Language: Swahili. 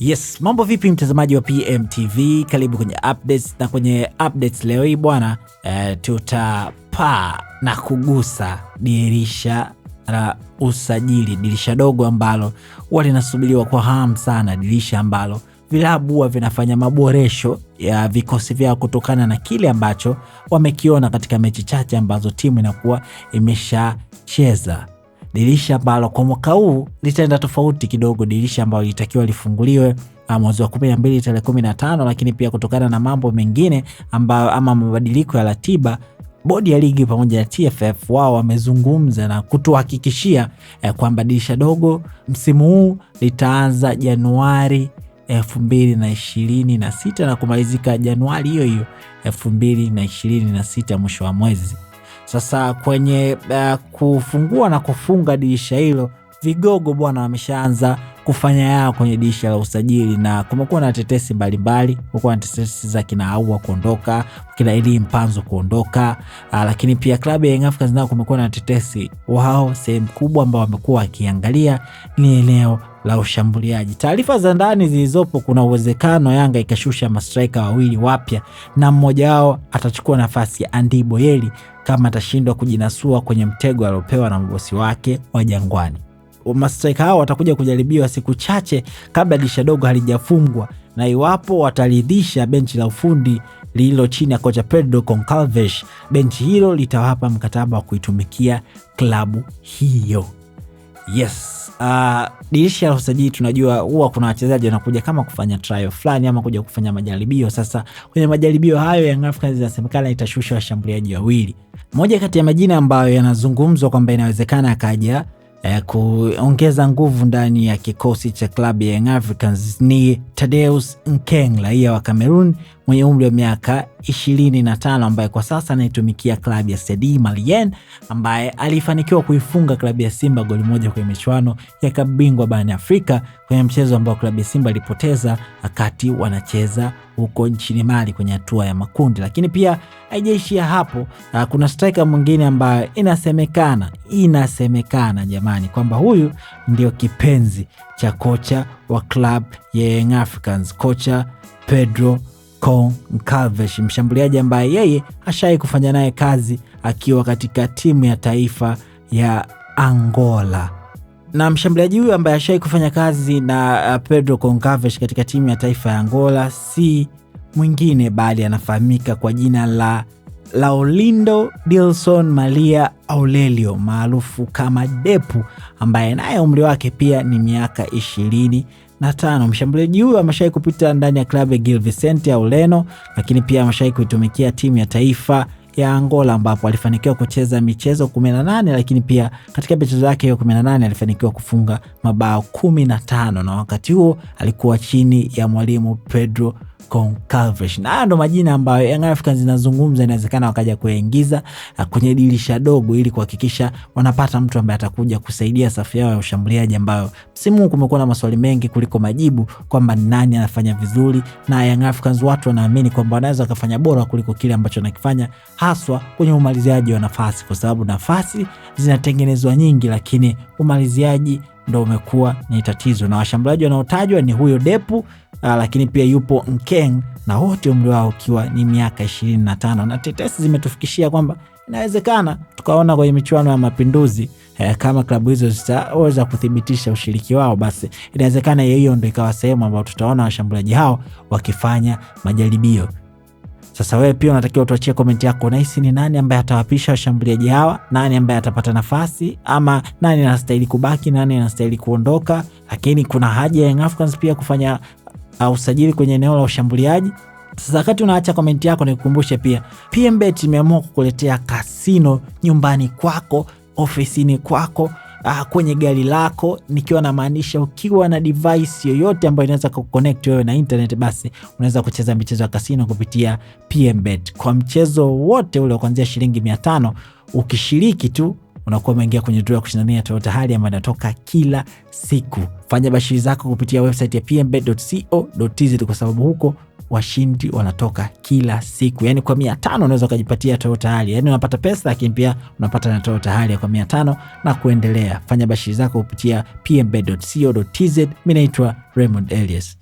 Yes, mambo vipi mtazamaji wa PMTV, karibu kwenye updates. Na kwenye updates leo hii bwana, tutapaa na kugusa dirisha la usajili, dirisha dogo ambalo huwa linasubiriwa kwa hamu sana, dirisha ambalo vilabu huwa vinafanya maboresho ya vikosi vyao kutokana na kile ambacho wamekiona katika mechi chache ambazo timu inakuwa imeshacheza. Dirisha ambalo kwa mwaka huu litaenda tofauti kidogo, dirisha ambalo litakiwa lifunguliwe mwezi wa 12 tarehe 15, lakini pia kutokana na mambo mengine ambayo ama mabadiliko ya ratiba, bodi ya ligi pamoja na TFF wao wamezungumza na kutuhakikishia kwamba dirisha dogo msimu huu litaanza Januari 2026 na kumalizika Januari hiyo hiyo 2026 mwisho wa mwezi. Sasa kwenye kufungua na kufunga dirisha hilo, vigogo bwana wameshaanza kufanya yao kwenye dirisha la usajili, na kumekuwa na tetesi mbalimbali. Kumekuwa na tetesi za kina Aua kuondoka, kina Eli Mpanzo kuondoka, lakini pia klabu ya Young Africans nao kumekuwa na tetesi wao, sehemu kubwa ambao wamekuwa wakiangalia ni eneo la ushambuliaji. Taarifa za ndani zilizopo, kuna uwezekano Yanga ikashusha mastrika wawili wapya na mmoja wao atachukua nafasi ya Andy Boyeli kama atashindwa kujinasua kwenye mtego aliopewa na mbosi wake wa Jangwani. Mastrika hao watakuja kujaribiwa siku chache kabla dirisha dogo halijafungwa, na iwapo wataridhisha benchi la ufundi lililo chini ya kocha Pedro Goncalves, benchi hilo litawapa mkataba wa kuitumikia klabu hiyo. Yes, dirisha la usajili tunajua huwa kuna wachezaji wanakuja kama kufanya trial fulani ama kuja kufanya majaribio. Sasa kwenye majaribio hayo Young Africans inasemekana itashusha washambuliaji wawili. Moja kati ya majina ambayo yanazungumzwa kwamba inawezekana akaja kuongeza nguvu ndani ya kikosi cha klabu ya Young Africans ni Thaddeus Nkeng, raia wa Cameroon mwenye umri wa miaka 25, ambaye kwa sasa anaitumikia klabu ya Stade Malien, ambaye alifanikiwa kuifunga klabu ya Simba goli moja kwenye michuano ya klabu bingwa barani Afrika, kwenye mchezo ambao klabu ya Simba ilipoteza wakati wanacheza huko nchini Mali kwenye hatua ya makundi. Lakini pia haijaishia hapo, kuna striker mwingine ambaye inasemekana jamani kwamba huyu ndio kipenzi cha kocha wa klabu ya Young Africans, kocha Pedro Goncalves, mshambuliaji ambaye yeye ashai kufanya naye kazi akiwa katika timu ya taifa ya Angola. Na mshambuliaji huyu ambaye ashai kufanya kazi na Pedro Goncalves katika timu ya taifa ya Angola si mwingine bali anafahamika kwa jina la Laurindo Dilson Maria Aurelio maarufu kama Depu, ambaye naye umri wake pia ni miaka 25. Mshambuliaji huyu ameshai kupita ndani ya klabu ya Gil Vicente ya Ureno, lakini pia ameshai kuitumikia timu ya taifa ya Angola ambapo alifanikiwa kucheza michezo 18, lakini pia katika michezo yake hiyo 18 alifanikiwa kufunga mabao 15, na wakati huo alikuwa chini ya mwalimu Pedro Goncalves. Na ndo majina ambayo Young Africans zinazungumza, inawezekana wakaja kuingiza kwenye dirisha dogo ili kuhakikisha wanapata mtu ambaye atakuja kusaidia safu yao ya ushambuliaji, ambayo msimu huu kumekuwa na maswali mengi kuliko majibu kwamba nani anafanya vizuri, na Young Africans watu wanaamini kwamba wanaweza kufanya bora kuliko kile ambacho wanakifanya, haswa kwenye umaliziaji wa nafasi, kwa sababu nafasi zinatengenezwa nyingi lakini umaliziaji ndo umekuwa ni tatizo. Na washambuliaji wanaotajwa ni huyo Depu, lakini pia yupo Nkeng, na wote umri wao ukiwa ni miaka 25. Na tetesi zimetufikishia kwamba inawezekana tukaona kwenye michuano ya Mapinduzi, kama klabu hizo zitaweza kuthibitisha ushiriki wao, basi inawezekana hiyo ndio ikawa sehemu ambayo tutaona washambuliaji hao wakifanya majaribio. Sasa wewe pia unatakiwa utuachie komenti yako, unahisi ni nani ambaye atawapisha washambuliaji hawa, nani ambaye atapata nafasi, ama nani anastahili kubaki, nani anastahili kuondoka? Lakini kuna haja ya Young Africans pia kufanya usajili kwenye eneo la ushambuliaji. Sasa wakati unaacha komenti yako, nikukumbushe pia PMBet imeamua kukuletea kasino nyumbani kwako, ofisini kwako, kwenye gari lako, nikiwa na maanisha ukiwa na device yoyote ambayo inaweza kuconnect wewe na internet, basi unaweza kucheza michezo ya kasino kupitia PMBet. Kwa mchezo wote ule kuanzia shilingi 500, ukishiriki tu unakuwa umeingia kwenye draw ya kushindania Toyota Harrier ambayo inatoka kila siku. Fanya bashiri zako kupitia website ya pmbet.co.tz kwa sababu huko washindi wanatoka kila siku. Yani kwa 500 unaweza kujipatia Toyota Harrier. Yani unapata pesa lakini pia unapata na Toyota Harrier kwa 500 na kuendelea. Fanya bashiri zako kupitia pmbet.co.tz. Mimi naitwa Raymond Elias.